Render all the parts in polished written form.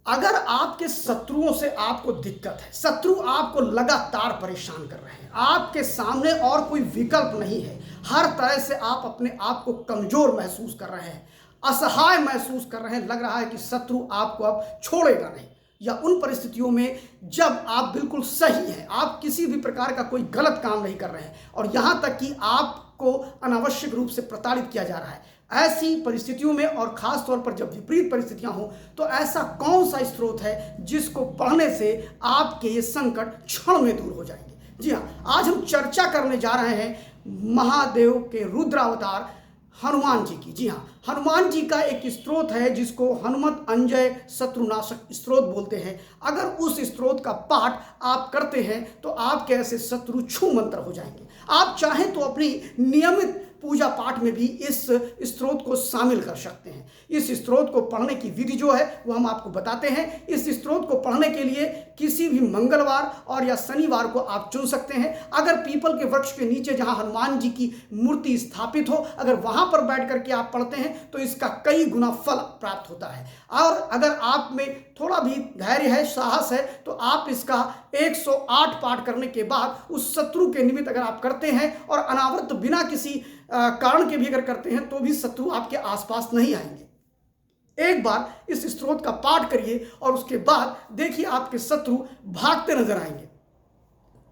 अगर आपके शत्रुओं से आपको दिक्कत है, शत्रु आपको लगातार परेशान कर रहे हैं, आपके सामने और कोई विकल्प नहीं है, हर तरह से आप अपने आप को कमजोर महसूस कर रहे हैं, असहाय महसूस कर रहे हैं, लग रहा है कि शत्रु आपको अब छोड़ेगा नहीं, या उन परिस्थितियों में जब आप बिल्कुल सही हैं, आप किसी भी प्रकार का कोई गलत काम नहीं कर रहे हैं और यहाँ तक कि आपको अनावश्यक रूप से प्रताड़ित किया जा रहा है, ऐसी परिस्थितियों में और खास तौर पर जब विपरीत परिस्थितियां हो तो ऐसा कौन सा स्रोत है जिसको पढ़ने से आपके ये संकट क्षण में दूर हो जाएंगे। जी हाँ, आज हम चर्चा करने जा रहे हैं महादेव के रुद्रावतार हनुमान जी की। जी हाँ, हनुमान जी का एक स्त्रोत है जिसको हनुमत अंजय शत्रुनाशक स्त्रोत बोलते हैं। अगर उस स्त्रोत का पाठ आप करते हैं तो आपके ऐसे शत्रु छू मंतर हो जाएंगे। आप चाहें तो अपनी नियमित पूजा पाठ में भी इस स्त्रोत को शामिल कर सकते हैं। इस स्त्रोत को पढ़ने की विधि जो है वो हम आपको बताते हैं। इस स्त्रोत को पढ़ने के लिए किसी भी मंगलवार और या शनिवार को आप चुन सकते हैं। अगर पीपल के वृक्ष के नीचे जहां हनुमान जी की मूर्ति स्थापित हो, अगर वहां पर बैठ करके आप पढ़ते हैं तो इसका कई गुना फल प्राप्त होता है। और अगर आप में थोड़ा भी धैर्य है, साहस है, तो आप इसका 108 पाठ करने के बाद उस शत्रु के निमित्त अगर आप करते हैं और अनावृत बिना किसी कारण के भी अगर करते हैं तो भी शत्रु आपके आसपास नहीं आएंगे। एक बार इस स्त्रोत का पाठ करिए और उसके बाद देखिए आपके शत्रु भागते नजर आएंगे।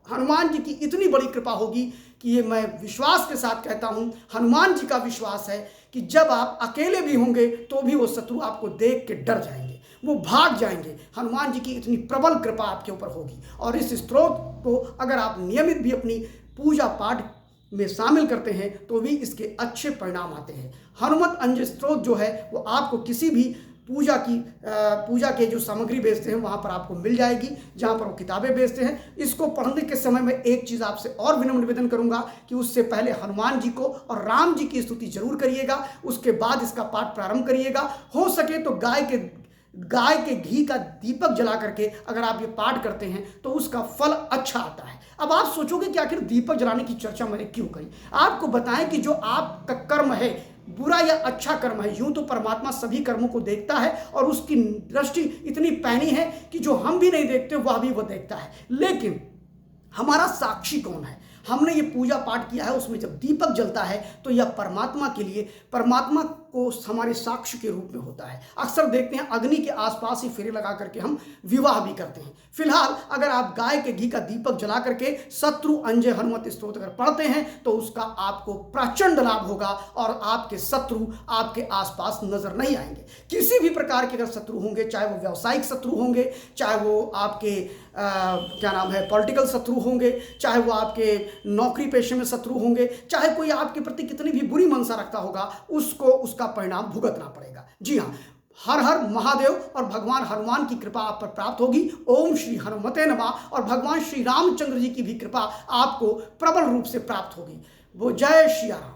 हनुमान जी की इतनी बड़ी कृपा होगी कि ये मैं विश्वास के साथ कहता हूं, हनुमान जी का विश्वास है कि जब आप अकेले भी होंगे तो भी वो शत्रु आपको देख के डर जाएंगे, वो भाग जाएंगे। हनुमान जी की इतनी प्रबल कृपा आपके ऊपर होगी। और इस स्त्रोत को अगर आप नियमित भी अपनी पूजा पाठ में शामिल करते हैं तो भी इसके अच्छे परिणाम आते हैं। हनुमत अंजय स्त्रोत जो है वो आपको किसी भी पूजा के जो सामग्री बेचते हैं वहाँ पर आपको मिल जाएगी, जहाँ पर वो किताबें बेचते हैं। इसको पढ़ने के समय में एक चीज़ आपसे और विनम्र निवेदन करूँगा कि उससे पहले हनुमान जी को और राम जी की स्तुति जरूर करिएगा, उसके बाद इसका पाठ प्रारंभ करिएगा। हो सके तो गाय के घी का दीपक जला करके अगर आप ये पाठ करते हैं तो उसका फल अच्छा आता है। अब आप सोचोगे कि आखिर दीपक जलाने की चर्चा मैंने क्यों करी। आपको बताएं कि जो आपका कर्म है, बुरा या अच्छा कर्म है, यूं तो परमात्मा सभी कर्मों को देखता है और उसकी दृष्टि इतनी पैनी है कि जो हम भी नहीं देखते वह भी वो देखता है। लेकिन हमारा साक्षी कौन है? हमने ये पूजा पाठ किया है, उसमें जब दीपक जलता है तो यह परमात्मा के लिए, परमात्मा को हमारे साक्ष्य के रूप में होता है। अक्सर देखते हैं अग्नि के आसपास ही फेरे लगा करके हम विवाह भी करते हैं। फिलहाल अगर आप गाय के घी का दीपक जला करके शत्रु अंजय हनुमत स्तोत्र अगर पढ़ते हैं तो उसका आपको प्रचंड लाभ होगा और आपके शत्रु आपके आसपास नजर नहीं आएंगे। किसी भी प्रकार के अगर शत्रु होंगे, चाहे वो व्यावसायिक शत्रु होंगे, चाहे वो आपके पॉलिटिकल शत्रु होंगे, चाहे वो आपके नौकरी पेशे में शत्रु होंगे, चाहे कोई आपके प्रति कितनी भी बुरी मनसा रखता होगा, उसको उसका परिणाम भुगतना पड़ेगा। जी हाँ, हर हर महादेव और भगवान हनुमान की कृपा आप पर प्राप्त होगी। ओम श्री हनुमते नमः। और भगवान श्री रामचंद्र जी की भी कृपा आपको प्रबल रूप से प्राप्त होगी। वो जय श्री राम।